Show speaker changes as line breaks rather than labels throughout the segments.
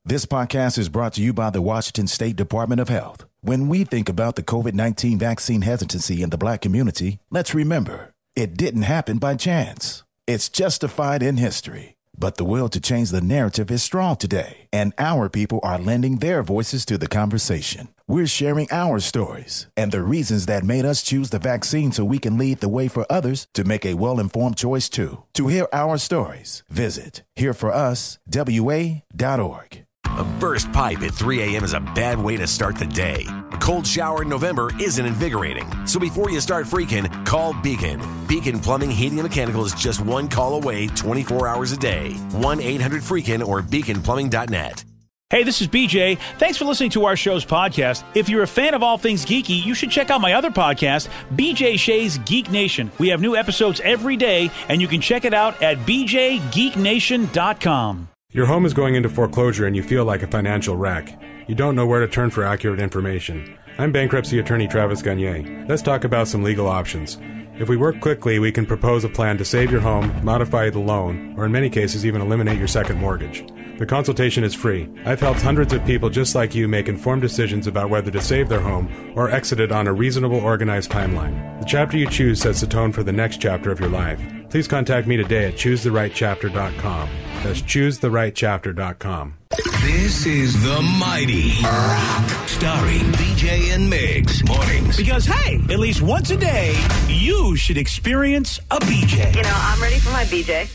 This podcast is brought to you by the Washington State Department of Health. When we think about the COVID-19 vaccine hesitancy in the Black community, let's remember, it didn't happen by chance. It's justified in history. But the will to change the narrative is strong today, and our people are lending their voices to the conversation. We're sharing our stories and the reasons that made us choose the vaccine so we can lead the way for others to make a well-informed choice too. To hear our stories, visit hereforuswa.org.
A burst pipe at 3 a.m. is a bad way to start the day. A cold shower in November isn't invigorating. So before you start freaking, call Beacon. Beacon Plumbing, Heating, and Mechanical is just one call away 24 hours a day. 1-800-FREAKIN or beaconplumbing.net.
Hey, this is BJ. Thanks for listening to our show's podcast. If you're a fan of all things geeky, you should check out my other podcast, BJ Shea's Geek Nation. We have new episodes every day, and you can check it out at bjgeeknation.com.
Your home is going into foreclosure and you feel like a financial wreck. You don't know where to turn for accurate information. I'm bankruptcy attorney Travis Gagne. Let's talk about some legal options. If we work quickly, we can propose a plan to save your home, modify the loan, or in many cases even eliminate your second mortgage. The consultation is free. I've helped hundreds of people just like you make informed decisions about whether to save their home or exit it on a reasonable, organized timeline. The chapter you choose sets the tone for the next chapter of your life. Please contact me today at choosetherightchapter.com. That's choosetherightchapter.com.
This is The Mighty Rock, starring BJ and Migs. Mornings.
Because, hey, at least once a day, you should experience a BJ.
You know, I'm ready for my BJ.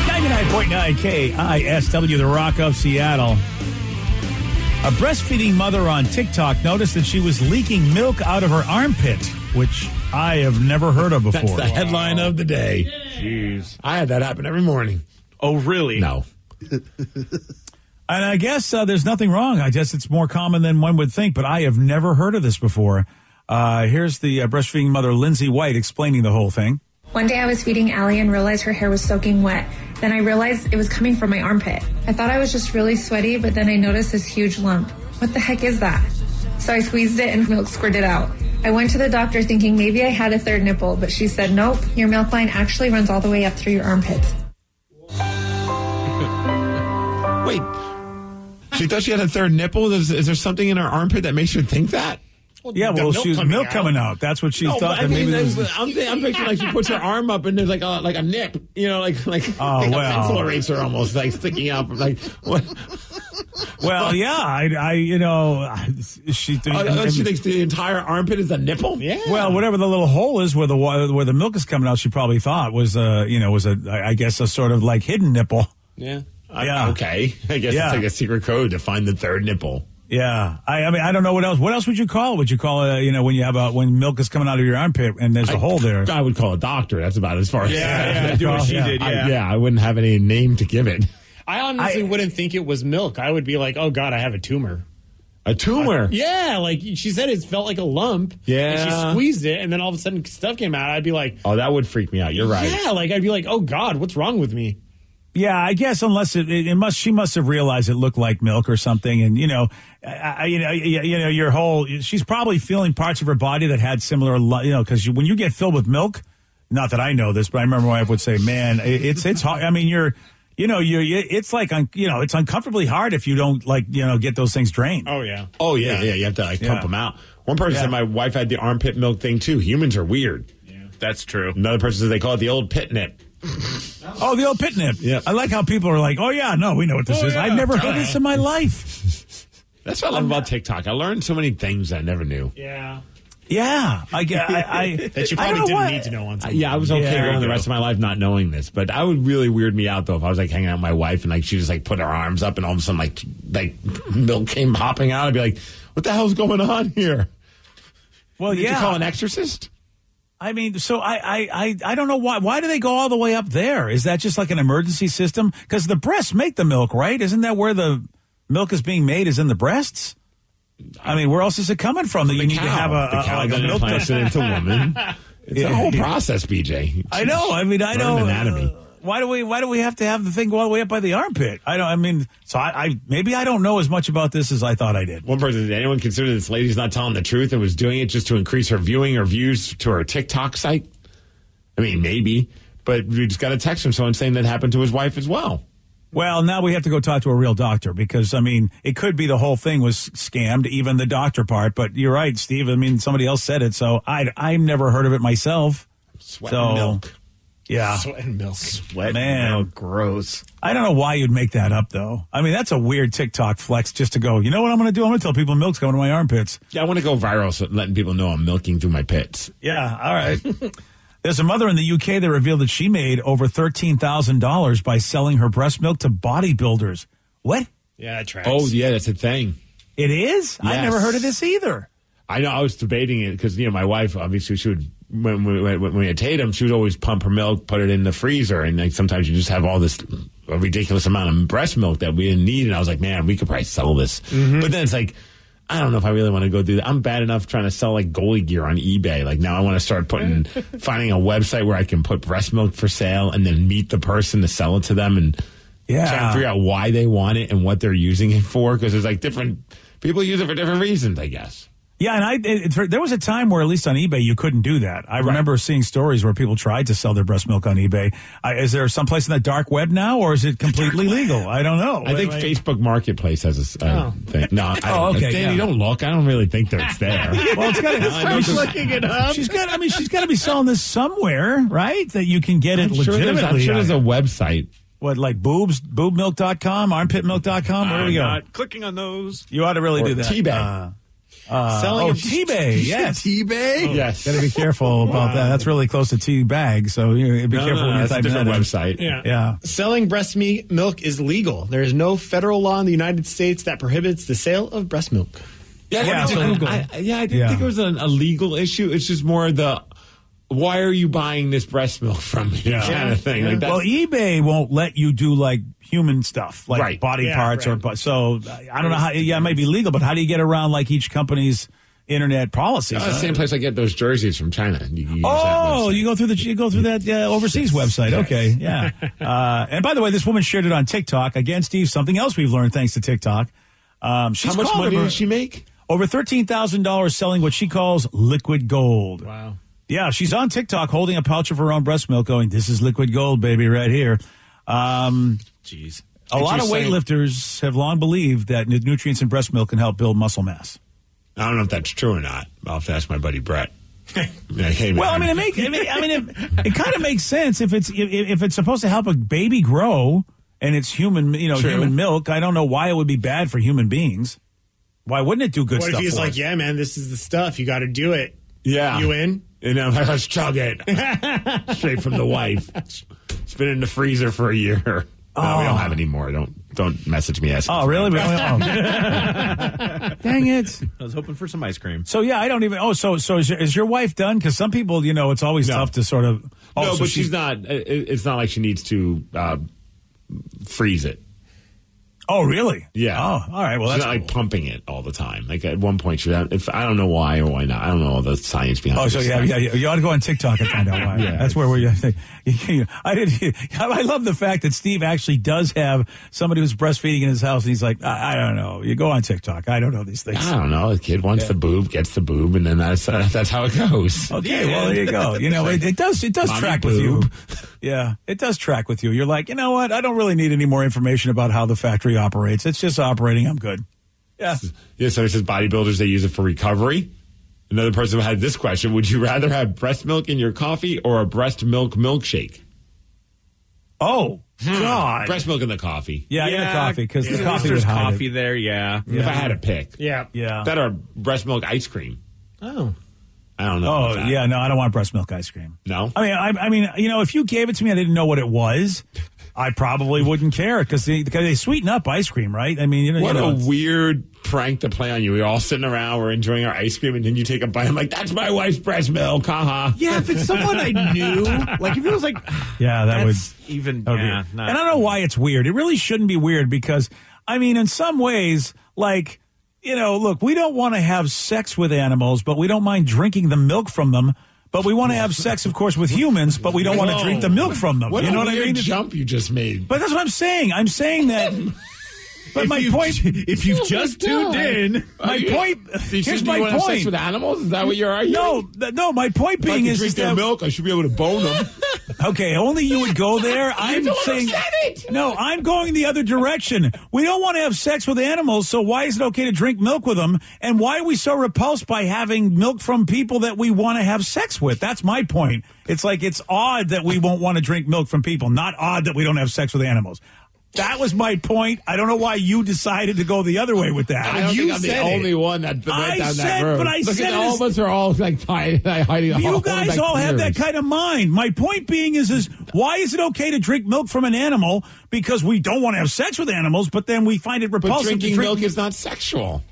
99.9 KISW, the Rock of Seattle. A breastfeeding mother on TikTok noticed that she was leaking milk out of her armpit, which I have never heard of before.
That's the headline of the day. Jeez. I had that happen every morning.
Oh, really?
No.
And I guess there's nothing wrong. I guess it's more common than one would think, but I have never heard of this before. Here's the breastfeeding mother, Lindsay White, explaining the whole thing.
One day I was feeding Allie and realized her hair was soaking wet. Then I realized it was coming from my armpit. I thought I was just really sweaty, but then I noticed this huge lump. What the heck is that? So I squeezed it and milk squirted out. I went to the doctor thinking maybe I had a third nipple, but she said, nope, your milk line actually runs all the way up through your armpits.
Wait. She thought she had a third nipple? Is there something in her armpit that makes her think that?
Yeah, well, she was milk coming out. That's what she thought.
I mean,
maybe
I'm picturing like she puts her arm up and there's like a nip, you know, like a pencil eraser almost like sticking out. Like what?
Well, yeah, she
thinks the entire armpit is a nipple. Yeah.
Well, whatever the little hole is where the milk is coming out, she probably thought was I guess a sort of like hidden nipple.
Yeah.
Yeah.
Okay. I guess it's like a secret code to find the third nipple.
Yeah, I mean, I don't know what else. What else would you call it? Would you call it, when milk is coming out of your armpit and there's a hole there?
I would call a doctor. That's about as far as.
Yeah, do what she did. Yeah,
I wouldn't have any name to give it.
I honestly wouldn't think it was milk. I would be like, oh God, I have a tumor.
A tumor?
Yeah, like she said, it felt like a lump.
Yeah,
and she squeezed it, and then all of a sudden stuff came out. I'd be like,
oh, that would freak me out. You're right.
Yeah, like I'd be like, oh God, what's wrong with me?
Yeah, I guess unless she must have realized it looked like milk or something, and your whole. She's probably feeling parts of her body that had similar, because when you get filled with milk, not that I know this, but I remember my wife would say, "Man, it's hard." I mean, it's like it's uncomfortably hard if you don't get those things drained.
Oh yeah.
You have to pump them out. One person said my wife had the armpit milk thing too. Humans are weird.
Yeah, that's true.
Another person said they call it the old pit nip.
Oh, the old pit nip.
Yeah.
I like how people are like, oh, yeah, no, we know what this is.
Yeah.
I've never heard this in my life.
That's what I love about TikTok. I learned so many things I never knew.
Yeah.
Yeah.
That you probably didn't need to know on something.
Yeah, I was okay going the rest of my life not knowing this. But I would really weird me out, though, if I was hanging out with my wife and she just put her arms up and all of a sudden like milk came popping out. I'd be like, what the hell's going on here?
Well,
Did you call an exorcist?
I mean, so I don't know why. Why do they go all the way up there? Is that just like an emergency system? Because the breasts make the milk, right? Isn't that where the milk is being made? Is in the breasts? I mean, where else is it coming from? That you need to have
the cow that implants it into woman. It's a whole process, BJ.
I know. I mean, I know.
Anatomy.
Why do we have to have the thing go all the way up by the armpit? Maybe I don't know as much about this as I thought I did.
One person, did anyone consider this lady's not telling the truth and was doing it just to increase her viewing or views to her TikTok site? I mean, maybe. But we just got a text from someone saying that happened to his wife as well.
Well, now we have to go talk to a real doctor because, I mean, it could be the whole thing was scammed, even the doctor part. But you're right, Steve. I mean, somebody else said it, so I've never heard of it myself.
Sweat and milk.
Yeah.
Sweat and milk.
Sweat
Man.
milk, gross.
I don't know why you'd make that up, though. I mean, that's a weird TikTok flex just to go, you know what I'm going to do? I'm going to tell people milk's going to my armpits.
Yeah, I want to go viral, so letting people know I'm milking through my pits.
Yeah, all right. There's a mother in the UK that revealed that she made over $13,000 by selling her breast milk to bodybuilders. What?
Yeah, it tracks.
Oh, yeah, that's a thing.
It is? I
Yes.
never heard of this either.
I know. I was debating it because, my wife, obviously, she would, when we had Tatum, she would always pump her milk, put it in the freezer, and like sometimes you just have all this a ridiculous amount of breast milk that we didn't need. And I was like, man, we could probably sell this. But then it's like, I don't know if I really want to go do that. I'm bad enough trying to sell like goalie gear on eBay. Like now I want to start finding a website where I can put breast milk for sale and then meet the person to sell it to them and try to figure out why they want it and what they're using it for. Because there's like different people use it for different reasons, I guess.
Yeah, and there was a time where, at least on eBay, you couldn't do that. I remember seeing stories where people tried to sell their breast milk on eBay. Is there someplace in the dark web now, or is it completely legal? I don't know.
I think Facebook Marketplace has a thing. No,
okay.
Danny, don't look. I don't really think that it's there.
Well, it's got to.
Looking it up.
She's got to be selling this somewhere, right? That you can get it legitimately.
I'm sure there's a website.
What, like boobmilk.com, armpitmilk.com? Where do we go?
Not clicking on those.
You ought to really do that.
T-Bag.
Selling T-Bay, yes.
T-Bay?
Yes.
Got to be careful about that. That's really close to T-Bag, so be careful when you
that's
type
a different
that in.
website.
Yeah.
Selling breast milk is legal. There is no federal law in the United States that prohibits the sale of breast milk.
Yeah, so Google.
I didn't think it was a legal issue. It's just more why are you buying this breast milk from me kind of thing. Like
Well, eBay won't let you do like human stuff, like
Right.
body parts so I don't know how. Yeah, it might be legal, but how do you get around like each company's internet policies?
the same place I get those jerseys from China. You can use that
Oh,
website.
you go through that overseas website. Okay, yeah. And by the way, this woman shared it on TikTok. Again, Steve, something else we've learned thanks to TikTok. She's
How much
called
money
over-
did she make?
Over $13,000 selling what she calls liquid gold.
Wow.
Yeah, she's on TikTok holding a pouch of her own breast milk going, this is liquid gold, baby, right here.
Jeez.
A lot of weightlifters have long believed that nutrients in breast milk can help build muscle mass.
I don't know if that's true or not. I'll have to ask my buddy Brett. Hey,
Well, I mean, it kind of makes sense if it's supposed to help a baby grow and it's human milk. I don't know why it would be bad for human beings. Why wouldn't it do good
What
stuff
if he's
for
like,
us?
yeah, man, this is the stuff. You got to do it.
Yeah.
You in?
And I'm like, let's chug it. Straight from the wife. It's been in the freezer for a year. No, we don't have any more. Don't message me asking.
Oh, really? Dang it.
I was hoping for some ice cream.
So, yeah, I don't even... Oh, so is your wife done? Because some people, it's always tough to sort of... Oh,
No,
so
but she's not. It's not like she needs to freeze it.
Oh, really?
Yeah.
Oh, all right. Well,
she's
that's
not like pumping it all the time. Like at one point, I don't know why or why not. I don't know all the science behind it.
Oh, so yeah. You ought to go on TikTok and find out why.
Yeah.
That's where we. I love the fact that Steve actually does have somebody who's breastfeeding in his house, and he's like, I don't know. You go on TikTok. I don't know these things.
I don't know. The kid wants the boob, gets the boob, and then that's how it goes.
Okay, well, there you go. It does
Mommy
track with you.
boob.
Yeah, it does track with you. You're like, you know what? I don't really need any more information about how the factory operates. It's just operating. I'm good. Yeah.
Yeah, so it says bodybuilders, they use it for recovery. Another person had this question. Would you rather have breast milk in your coffee or a breast milk milkshake?
Oh, God.
Breast milk in the coffee.
Yeah, in the coffee, because the coffee
There's
would hide
coffee
it.
there, yeah.
If I had to pick.
Yeah.
Yeah.
That or breast milk ice cream.
Oh.
I don't know.
Oh,
about that.
yeah, no, I don't want breast milk ice cream.
No?
I mean, if you gave it to me, I didn't know what it was, I probably wouldn't care because they sweeten up ice cream, right? I mean,
What a
it's-
weird prank to play on you. We're all sitting around, we're enjoying our ice cream, and then you take a bite. I'm like, that's my wife's breast milk, haha.
Yeah, if it's someone I knew, like if it was like,
Yeah, that would
even,
that would be-
yeah.
And I don't know why it's weird. It really shouldn't be weird because, I mean, in some ways, like, look, we don't want to have sex with animals, but we don't mind drinking the milk from them. But we want to have sex, of course, with humans, but we don't want to drink the milk from them.
What
you know
a
what I
weird
mean?
jump you just made.
But that's what I'm saying. I'm saying that. But my point.
If you've just tuned in,
My point. Here's my
you want to have sex
point.
with animals? Is that what you're arguing?
No, my point
If I
being
can
is
drink
that
their milk, I should be able to bone them.
Okay, only you would go there. I'm saying no. I'm going the other direction. We don't want to have sex with animals, so why is it okay to drink milk with them? And why are we so repulsed by having milk from people that we want to have sex with? That's my point. It's like it's odd that we won't want to drink milk from people, not odd that we don't have sex with animals. That was my point. I don't know why you decided to go the other way with that.
I don't think I'm the only one that went down that road.
But I
Look
said
at all of us are all like hiding.
You guys all have that kind of mind. My point being is why is it okay to drink milk from an animal? Because we don't want to have sex with animals, but then we find it repulsive.
But drinking milk is not sexual.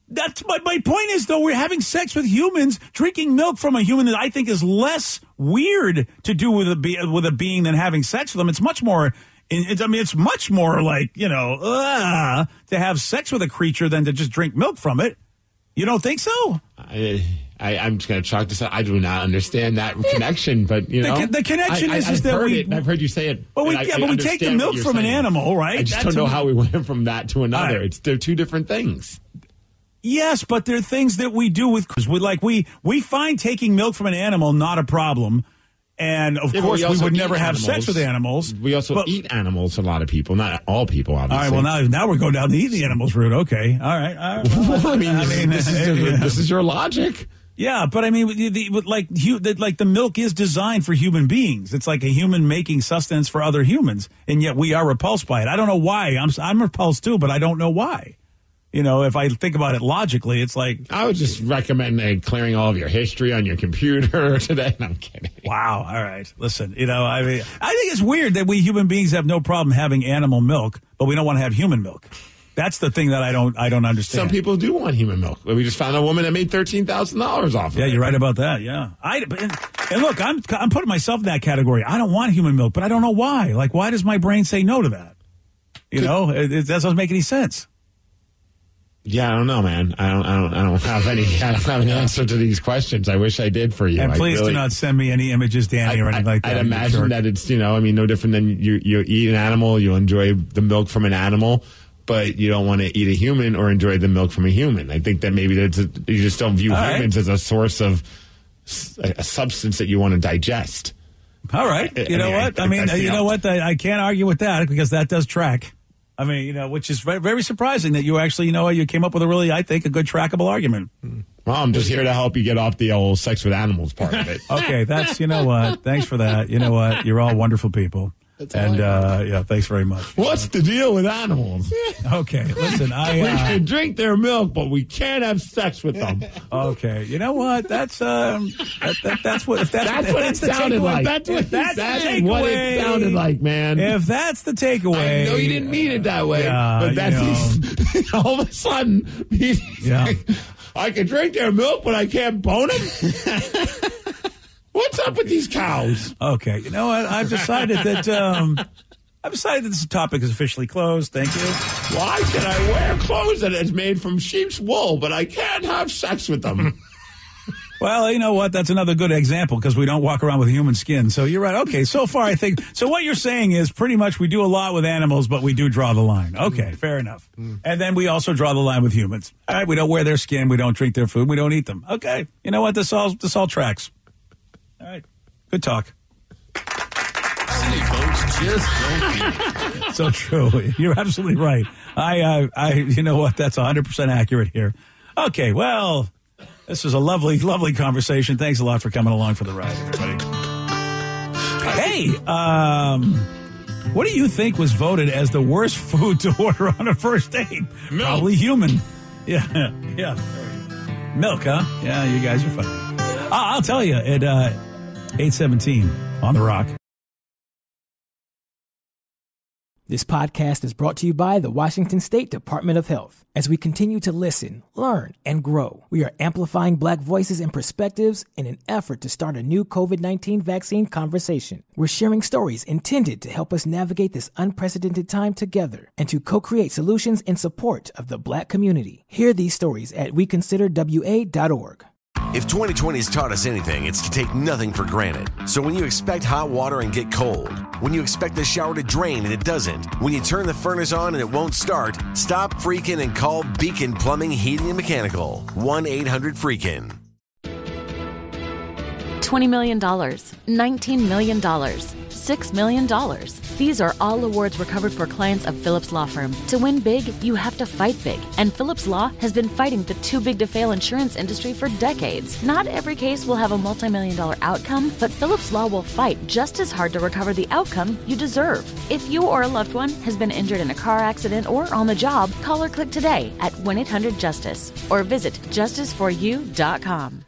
That's my point is, though, we're having sex with humans. Drinking milk from a human that I think is less weird to do with a being than having sex with them. It's much more... It's much more like, to have sex with a creature than to just drink milk from it. You don't think so?
I'm just going to chalk this up. I do not understand that connection, but,
The connection is that
I've heard you say it.
But we take the milk from an animal, right?
I just don't know how we went from that to another. They're two different things.
Yes, but they're things that we do we find taking milk from an animal not a problem. And, of course, we would never have sex with animals.
We also eat animals, a lot of people. Not all people, obviously.
All right, well, now we're going down the eat the animals route. Okay, all right.
Well, this is your logic.
Yeah, but I mean, the milk is designed for human beings. It's like a human making sustenance for other humans, and yet we are repulsed by it. I don't know why. I'm repulsed, too, but I don't know why. If I think about it logically, it's like...
I would just recommend clearing all of your history on your computer today. No, I'm kidding.
Wow. All right. Listen, I think it's weird that we human beings have no problem having animal milk, but we don't want to have human milk. That's the thing that I don't understand.
Some people do want human milk. We just found a woman that made $13,000 off of it.
Yeah, you're right about that. Yeah. And look, I'm putting myself in that category. I don't want human milk, but I don't know why. Like, why does my brain say no to that? It doesn't make any sense.
Yeah, I don't know, man. I don't have an answer to these questions. I wish I did for you.
And please do not send me any images, Danny, or anything like that.
I'd imagine that it's, no different than you eat an animal, you enjoy the milk from an animal, but you don't want to eat a human or enjoy the milk from a human. I think that maybe you just don't view humans as a source of a substance that you want to digest.
All right. You know what? I can't argue with that because that does track. I mean, which is very, very surprising that you actually, you came up with a good trackable argument.
Well, I'm just here to help you get off the old sex with animals part of it.
Okay, that's, thanks for that. You know what? You're all wonderful people. Thanks very much.
What's the deal with animals?
Okay, listen,
we can drink their milk, but we can't have sex with them.
Okay, you know what? That's what
it sounded like. That's what it sounded like, man.
If that's the takeaway,
I know you didn't mean it that way, but that's all of a sudden. I can drink their milk, but I can't bone them. What's up with these cows?
Okay, you know what? I've decided that this topic is officially closed. Thank you.
Why can I wear clothes that is made from sheep's wool, but I can't have sex with them?
Well, you know what? That's another good example because we don't walk around with human skin. So you're right. Okay, so far I think. So what you're saying is pretty much we do a lot with animals, but we do draw the line. Okay, fair enough. And then we also draw the line with humans. All right, we don't wear their skin, we don't drink their food, we don't eat them. Okay, you know what? This all tracks. All right. Good talk.
Hey, folks, just don't
So true. You're absolutely right. You know what? That's 100% accurate here. Okay. Well, this was a lovely, lovely conversation. Thanks a lot for coming along for the ride, everybody. Hey, what do you think was voted as the worst food to order on a first date?
Milk.
Probably human. Yeah. Milk, huh? Yeah, you guys are funny. I'll tell you at 8:17 on The Rock.
This podcast is brought to you by the Washington State Department of Health. As we continue to listen, learn, and grow, we are amplifying Black voices and perspectives in an effort to start a new COVID-19 vaccine conversation. We're sharing stories intended to help us navigate this unprecedented time together and to co-create solutions in support of the Black community. Hear these stories at weconsiderwa.org.
If 2020 has taught us anything, it's to take nothing for granted. So when you expect hot water and get cold, when you expect the shower to drain and it doesn't, when you turn the furnace on and it won't start, stop freaking and call Beacon Plumbing, Heating, and Mechanical. 1-800-FREAKIN'.
$20 million, $19 million, $6 million. These are all awards recovered for clients of Phillips Law Firm. To win big, you have to fight big. And Phillips Law has been fighting the too big to fail insurance industry for decades. Not every case will have a multi-million-dollar outcome, but Phillips Law will fight just as hard to recover the outcome you deserve. If you or a loved one has been injured in a car accident or on the job, call or click today at 1-800-JUSTICE or visit justiceforyou.com.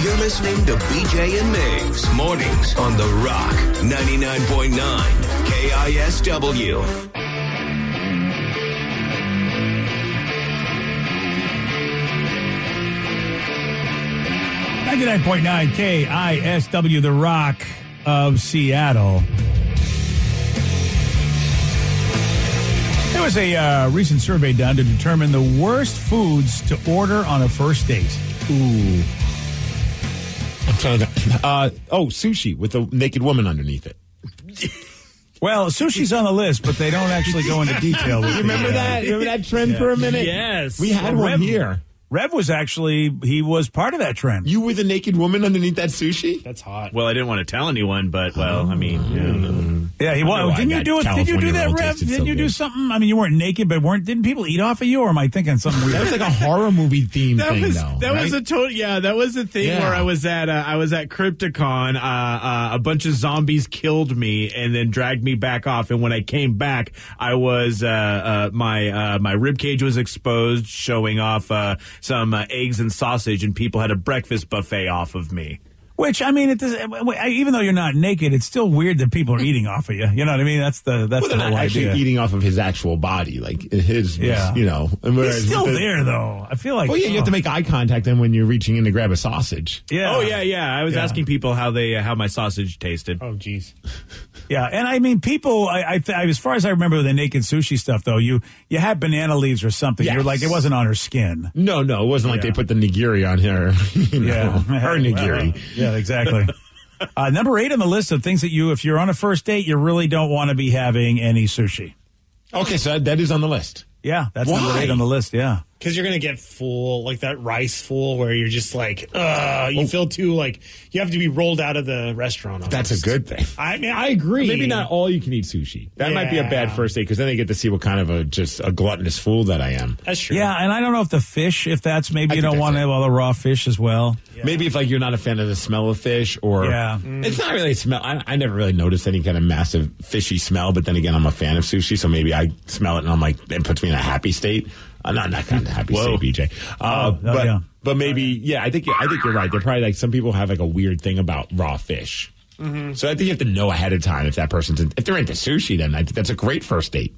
You're listening to BJ and Migs, mornings on The Rock, 99.9 KISW.
99.9 KISW, The Rock of Seattle. There was a recent survey done to determine the worst foods to order on a first date.
Ooh. I'm trying to. Sushi with a naked woman underneath it.
Well, sushi's on the list, but they don't actually go into detail.
You remember that? Remember that trend for a minute?
Yes.
We had one here.
Rev was he was part of that trend.
You with a naked woman underneath that sushi?
That's hot. Well, I didn't want to tell anyone, but, well, I mean,
yeah, he was. Didn't you do it? Did you do that, Rev? Didn't you do something? I mean, you weren't naked, but didn't people eat off of you, or am I thinking something weird?
That was like a horror movie theme thing, though.
That was a total, that was a thing where I was at Crypticon. A bunch of zombies killed me and then dragged me back off. And when I came back, I was, my rib cage was exposed, showing off, some eggs and sausage, and people had a breakfast buffet off of me.
Which, I mean, even though you're not naked, it's still weird that people are eating off of you. You know what I mean? That's the whole
not actually
idea.
Eating off of his actual body, like his, you know.
He's still there, though. I feel like.
Well, yeah, you have to make eye contact then when you're reaching in to grab a sausage.
Yeah.
Oh, yeah. I was asking people how my sausage tasted.
Oh, geez.
Yeah, and I mean, people. As far as I remember, with the naked sushi stuff, though, you had banana leaves or something.
Yes.
You're like, it wasn't on her skin.
No, it wasn't like they put the nigiri on her. Her nigiri.
Yeah, exactly. Number 8 on the list of things that if you're on a first date, you really don't want to be having any sushi.
Okay, so that is on the list.
Yeah, that's number 8 on the list. Yeah.
Because you're going to get full, like that rice full where you're just like, you feel too, like, you have to be rolled out of the restaurant. Almost.
That's a good thing.
I mean, I agree.
Maybe not all you can eat sushi. That might be a bad first date because then they get to see what kind of a gluttonous fool that I am.
That's true.
Yeah, and I don't know if the fish, maybe you don't want to have all the raw fish as well.
Yeah. Maybe if you're not a fan of the smell of fish or it's not really a smell. I never really noticed any kind of massive fishy smell, but then again, I'm a fan of sushi, so maybe I smell it and I'm like, it puts me in a happy state. Not kind of happy state, BJ. But maybe, I think you're right. They're probably like some people have like a weird thing about raw fish. Mm-hmm. So I think you have to know ahead of time if they're into sushi. Then I think that's a great first date.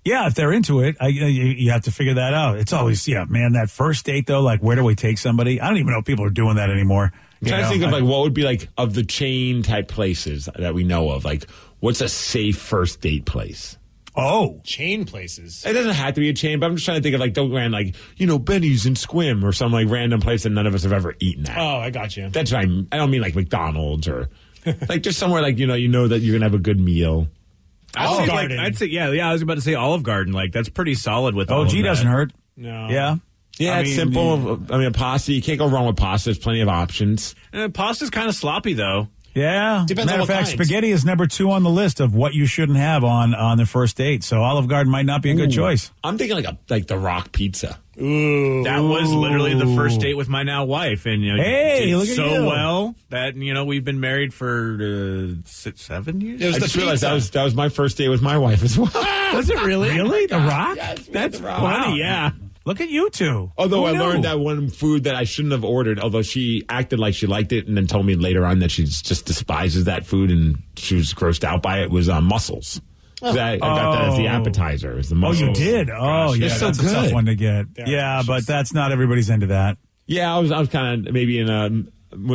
Yeah, if they're into it, you have to figure that out. It's always, that first date though. Like, where do we take somebody? I don't even know if people are doing that anymore.
I'm trying to think of like what would be like of the chain type places that we know of. Like, what's a safe first date place?
Oh,
chain places.
It doesn't have to be a chain, but I'm just trying to think of like Benny's and Squim or some like random place that none of us have ever eaten at.
Oh, I got you.
That's what I don't mean like McDonald's or like just somewhere like you know that you're gonna have a good meal.
Olive Garden. I'd say I was about to say Olive Garden. Like that's pretty solid with.
OG doesn't hurt.
No.
Yeah.
Yeah, it's simple. I mean, pasta. You can't go wrong with pasta. There's plenty of options.
Pasta's kind of sloppy though.
Yeah.
Depends
Matter
on
of fact, spaghetti is number 2 on the list of what you shouldn't have on the first date. So Olive Garden might not be a good choice.
I'm thinking like the Rock pizza.
Ooh, that was literally the first date with my now wife, and
hey, look at
so
you.
well that we've been married for 7 years.
I just realized that was my first date with my wife as well.
Was it really?
Really, The Rock?
Yes,
that's
the Rock.
funny. Yeah.
Look at you two.
Although I learned that one food that I shouldn't have ordered, although she acted like she liked it and then told me later on that she just despises that food and she was grossed out by it, was mussels. I got that as the appetizer. Is the mussels.
Oh, you did? Oh, yeah.
So
that's
good.
a tough one to get. Yeah, but that's not everybody's into that.
Yeah, I was kind of maybe when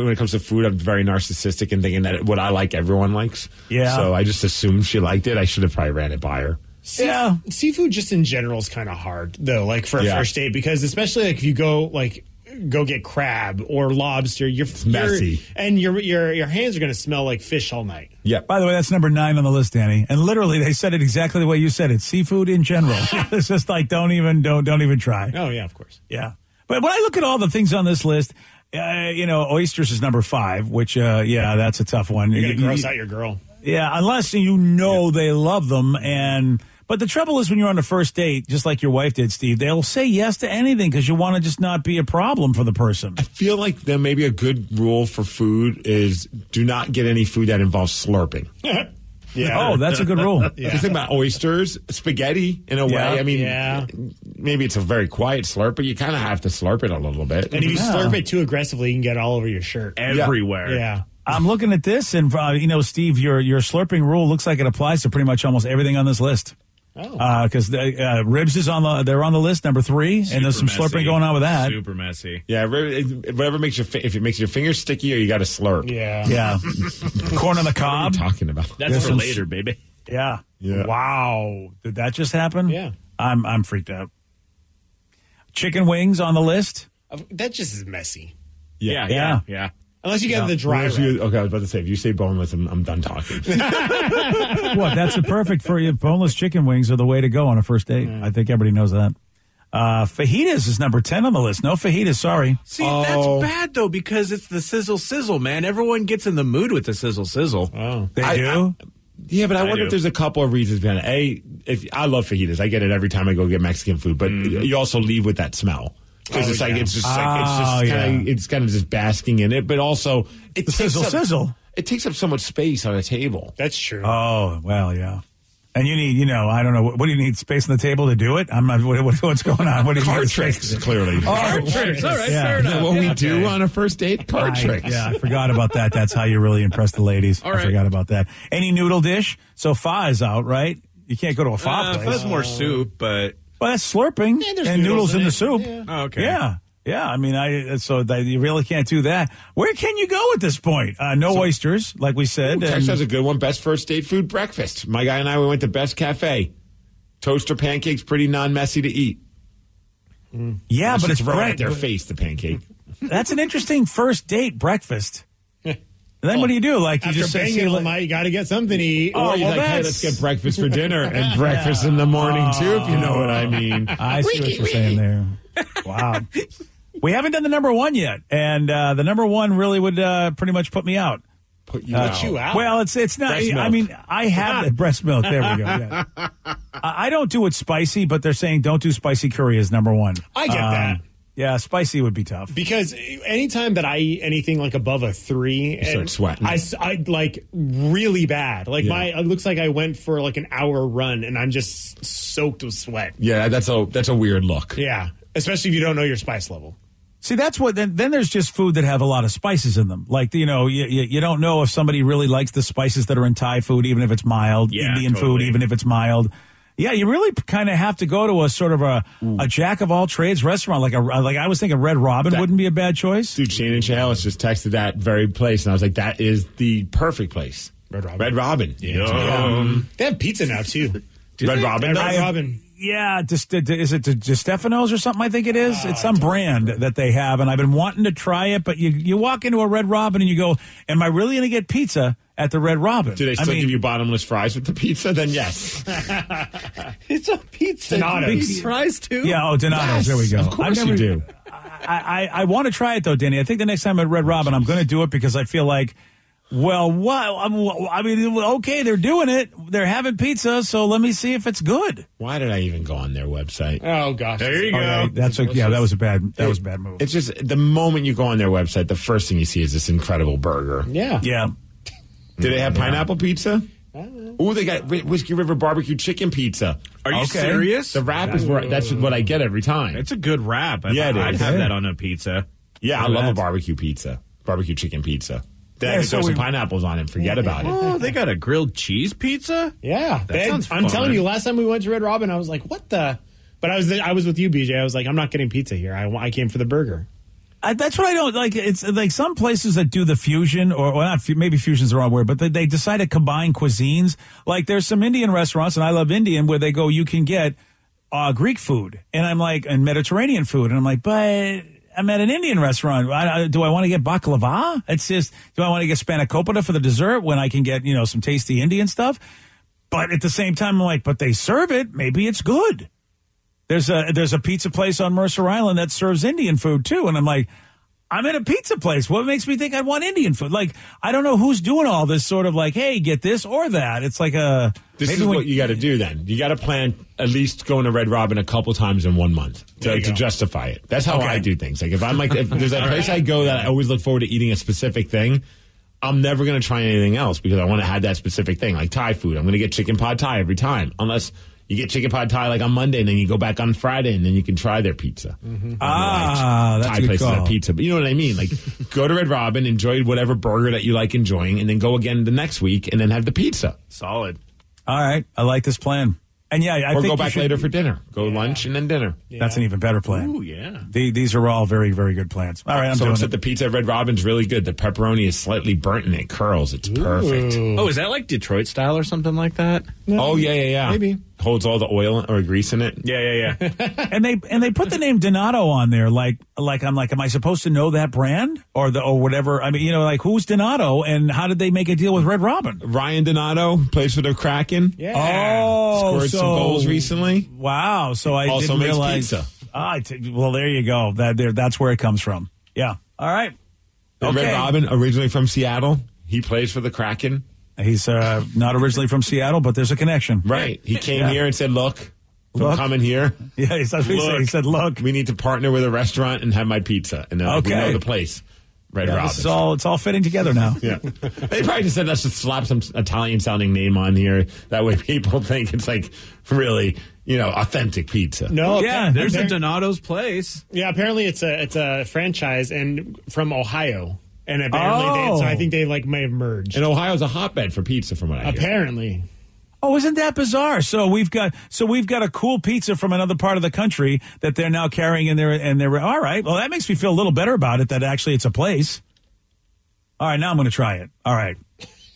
it comes to food, I'm very narcissistic and thinking that what I like, everyone likes.
Yeah.
So I just assumed she liked it. I should have probably ran it by her.
Seafood just in general is kind of hard, though, like for a first date, because especially like if you go like go get crab or lobster,
it's messy,
and your hands are going to smell like fish all night.
Yeah.
By the way, that's number 9 on the list, Danny. And literally, they said it exactly the way you said it. Seafood in general. It's just like don't even try.
Oh yeah, of course.
Yeah. But when I look at all the things on this list, oysters is number 5, which that's a tough one.
You're going to gross out your girl.
Yeah, unless they love them. But the trouble is when you're on a first date, just like your wife did, Steve, they'll say yes to anything because you want to just not be a problem for the person.
I feel like there may be a good rule for food is do not get any food that involves slurping.
Yeah. Oh, that's a good rule.
Yeah. Just think about oysters, spaghetti in a way. I mean, maybe it's a very quiet slurp, but you kind of have to slurp it a little bit.
And if you slurp it too aggressively, you can get it all over your shirt.
Everywhere.
Yeah.
I'm looking at this, and Steve, your slurping rule looks like it applies to pretty much almost everything on this list.
Oh,
because ribs is they're on the list, number 3, and there's some slurping going on with that.
Super messy.
Yeah, whatever makes if it makes your fingers sticky, or you got to slurp.
Yeah. Corn on the cob.
What are you talking about?
That's for later, baby.
Yeah.
Yeah.
Wow. Did that just happen?
Yeah.
I'm freaked out. Chicken wings on the list.
That just is messy.
Yeah.
Unless you get the dry rub.
Okay, I was about to say, if you say boneless, I'm done talking.
What? That's the perfect for you. Boneless chicken wings are the way to go on a first date. I think everybody knows that. Fajitas is number 10 on the list. No fajitas, sorry.
See, that's bad, though, because it's the sizzle, man. Everyone gets in the mood with the sizzle.
Oh.
They do?
Yeah, but I wonder if there's a couple of reasons behind it. If I love fajitas. I get it every time I go get Mexican food, but you also leave with that smell. Because it's kind of just basking in it, but also it takes
sizzle.
It takes up so much space on a table.
That's true.
Oh, well, yeah. And you need, I don't know, what do you need, space on the table to do it? I'm not, what's going on? What do you
Card
need?
tricks, clearly.
Card tricks, all right, fair enough.
What we do on a first date? Card tricks.
Yeah, I forgot about that. That's how you really impress the ladies.
All
I
right.
forgot about that. Any noodle dish? So pho is out, right? You can't go to a pho place.
That's more soup, but...
Well, that's slurping and noodles in the soup.
Yeah.
Oh, okay.
Yeah. I mean, you really can't do that. Where can you go at this point? No oysters, like we said.
Tex has a good one. Best first date food, breakfast. My guy and I, we went to Best Cafe. Toaster pancakes, pretty non-messy to eat.
Yeah, but it's
right at their face, the pancake.
That's an interesting first date, breakfast. Then what do you do? Like you
After
just say,
banging all night, you got to get something to eat.
Or you're like, hey, let's get breakfast for dinner and breakfast in the morning, too, if you know what I mean.
I see what you're saying there. Wow. We haven't done the number 1 yet, and the number 1 really would pretty much put me out.
Put you out.
Well, it's not.
Breast milk.
I mean, I have the breast milk. There we go. Yeah. I don't do it spicy, but they're saying don't do spicy curry as number 1.
I get that.
Yeah, spicy would be tough.
Because anytime that I eat anything like above a 3,
you start sweating.
I like really bad. Like it looks like I went for like an hour run and I'm just soaked with sweat.
Yeah, that's a weird look.
Yeah, especially if you don't know your spice level.
See, that's what. Then there's just food that have a lot of spices in them. Like you don't know if somebody really likes the spices that are in Thai food, even if it's mild. Indian food, even if it's mild. Yeah, you really kind of have to go to a sort of a jack of all trades restaurant. Like I was thinking Red Robin wouldn't be a bad choice.
Dude, Shannon Chalice just texted that very place, and I was like, that is the perfect place.
Red Robin.
Red Robin.
Yeah. They have pizza now too.
Red Robin.
Red Robin.
Yeah, is it DeStefano's or something? I think it is. It's some brand that they have, and I've been wanting to try it. But you walk into a Red Robin and you go, "Am I really going to get pizza at the Red Robin?"
Do they still give you bottomless fries with the pizza? Then yes.
It's a pizza.
Donatos.
Fries, too?
Yeah, Donato's. Yes, there we go.
Of course you do.
I want to try it, though, Danny. I think the next time at Red Robin, I'm going to do it because I feel like, well, what? I mean, okay, they're doing it. They're having pizza, so let me see if it's good.
Why did I even go on their website?
Oh, gosh.
There you go.
Okay, that was a bad move.
It's just the moment you go on their website, the first thing you see is this incredible burger.
Yeah.
Yeah.
Do they have pineapple pizza? Oh, they got Whiskey River barbecue chicken pizza.
Are you serious?
The wrap that's what I get every time.
It's a good wrap.
Yeah, it is.
I'd have that on a pizza.
Yeah, I love a barbecue pizza. Barbecue chicken pizza. They throw some pineapples on it and forget about it.
Oh, they got a grilled cheese pizza?
Yeah.
That sounds fun.
I'm telling you, last time we went to Red Robin, I was like, what the? But I was with you, BJ. I was like, I'm not getting pizza here. I came for the burger.
That's what I don't like. It's like some places that do the fusion, or not. Maybe fusion's the wrong word, but they decide to combine cuisines. Like there's some Indian restaurants, and I love Indian, where they go, you can get Greek food, and I'm like, and Mediterranean food, and I'm like, but I'm at an Indian restaurant. Do I want to get baklava? It's just, do I want to get spanakopita for the dessert when I can get, some tasty Indian stuff? But at the same time, I'm like, but they serve it. Maybe it's good. There's a pizza place on Mercer Island that serves Indian food too. And I'm like, I'm in a pizza place. What makes me think I'd want Indian food? Like, I don't know who's doing all this sort of like, hey, get this or that. It's like
This is what you got to do then. You got to plan at least going to Red Robin a couple times in 1 month to justify it. That's how I do things. Like if there's a place I go that I always look forward to eating a specific thing, I'm never going to try anything else because I want to have that specific thing. Like Thai food, I'm going to get chicken pad Thai every time. Unless you get chicken pad Thai like on Monday and then you go back on Friday and then you can try their pizza.
Mm-hmm. That's
Thai
a good
places
call.
have pizza. But you know what I mean? Like go to Red Robin, enjoy whatever burger that you like enjoying, and then go again the next week and then have the pizza.
Solid.
All right. I like this plan. And I
or
think
go back later for dinner. Go lunch and then dinner.
Yeah. That's an even better plan.
Ooh, yeah.
These are all very, very good plans. All right, I'm doing it.
The pizza at Red Robin's really good. The pepperoni is slightly burnt and it curls. It's perfect.
Oh, is that like Detroit style or something like that?
No. Oh, yeah.
Maybe.
Holds all the oil or grease in it.
Yeah.
and they put the name Donato on there. Like I'm like, am I supposed to know that brand or whatever? I mean, like who's Donato and how did they make a deal with Red Robin?
Ryan Donato plays for the Kraken.
Yeah.
Oh, scored some goals recently.
Wow. So I
also
didn't
makes
realize.
Pizza.
Well, there you go. That's where it comes from. Yeah. All right.
And Red Robin, originally from Seattle, he plays for the Kraken.
He's not originally from Seattle, but there's a connection.
Right. He came here and said, look, I'm coming here.
Yeah, he said, look.
We need to partner with a restaurant and have my pizza. And we know the place. Red Robin.
It's all fitting together now.
Yeah. They probably just said, let's just slap some Italian-sounding name on here. That way people think it's like really, authentic pizza.
No,
yeah, there's a Donato's place.
Yeah, apparently it's a franchise and from Ohio. And apparently, so I think they may have merged.
And Ohio's a hotbed for pizza, from what I hear.
Apparently.
Oh, isn't that bizarre? So we've got a cool pizza from another part of the country that they're now carrying in there, and they're all right. Well, that makes me feel a little better about it. That actually it's a place. All right, now I'm going to try it. All right.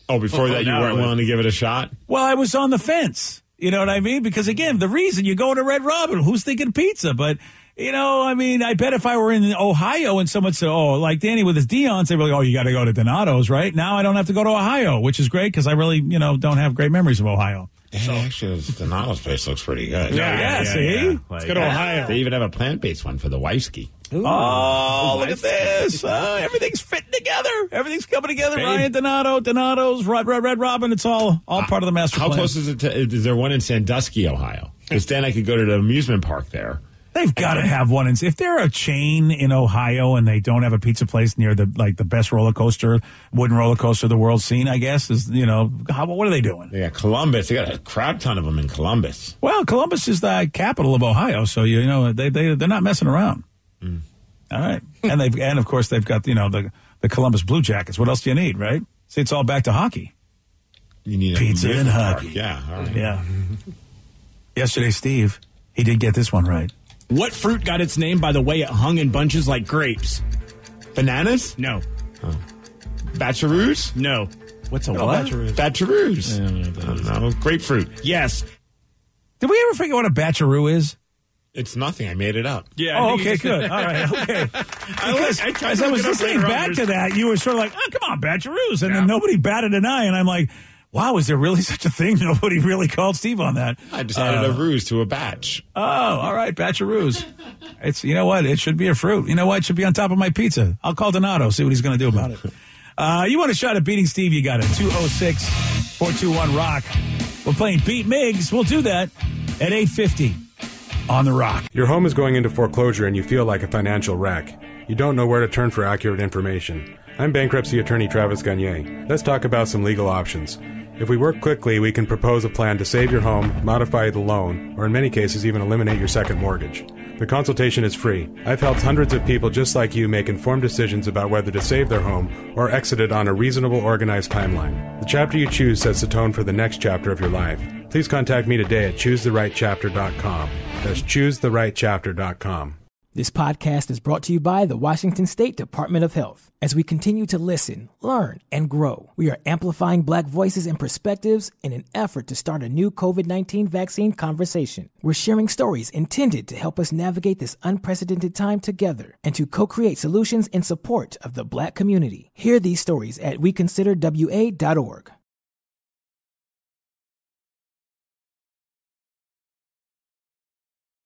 Oh, before that, you weren't willing to give it a shot?
Well, I was on the fence. You know what I mean? Because again, the reason you go to Red Robin, who's thinking pizza? But. I bet if I were in Ohio and someone said, like Danny with his Dion's, they were like, you got to go to Donato's, right? Now I don't have to go to Ohio, which is great because I really, don't have great memories of Ohio.
So. Actually, Donato's place looks pretty good.
Yeah, see?
Yeah. Let's go to Ohio.
They even have a plant-based one for the wifeski.
Oh, look at this. Everything's fitting together. Everything's coming together. Babe. Ryan Donato's, Red Robin. It's all part of the master plan.
How close is it is there one in Sandusky, Ohio? Because then I could go to the amusement park there.
They've got to have one. If they're a chain in Ohio and they don't have a pizza place near the best wooden roller coaster the world's seen, I guess, is, what are they doing?
Yeah, Columbus. They got a crap ton of them in Columbus.
Well, Columbus is the capital of Ohio, so, they're not messing around.
Mm.
All right. And of course, they've got, the Columbus Blue Jackets. What else do you need, right? See, it's all back to hockey.
You need
pizza and hockey.
Yeah, all right.
Yeah. Yesterday, Steve, he did get this one right.
What fruit got its name by the way it hung in bunches like grapes?
Bananas?
No.
Oh. Batcheroos?
No. What's a what?
Batcheroos. I don't know. Grapefruit.
Yes.
Did we ever figure out what a batcheroo is?
It's nothing. I made it up.
Yeah.
Oh, okay, good. All right, okay. Because as I was listening back to that, you were sort of like, come on, batcheroos. And then nobody batted an eye. And I'm like, wow, is there really such a thing? Nobody really called Steve on that.
I just added a ruse to a batch.
Oh, all right, batcheroos. It's, you know what? It should be a fruit. You know what? It should be on top of my pizza. I'll call Donato, see what he's going to do about it. You want a shot at beating Steve, you got it. 206-421-ROCK. We're playing Beat Miggs. We'll do that at 8:50 on The Rock.
Your home is going into foreclosure and you feel like a financial wreck. You don't know where to turn for accurate information. I'm bankruptcy attorney Travis Gagne. Let's talk about some legal options. If we work quickly, we can propose a plan to save your home, modify the loan, or in many cases even eliminate your second mortgage. The consultation is free. I've helped hundreds of people just like you make informed decisions about whether to save their home or exit it on a reasonable, organized timeline. The chapter you choose sets the tone for the next chapter of your life. Please contact me today at choosetherightchapter.com. That's choosetherightchapter.com.
This podcast is brought to you by the Washington State Department of Health. As we continue to listen, learn, and grow, we are amplifying Black voices and perspectives in an effort to start a new COVID-19 vaccine conversation. We're sharing stories intended to help us navigate this unprecedented time together and to co-create solutions in support of the Black community. Hear these stories at weconsiderwa.org.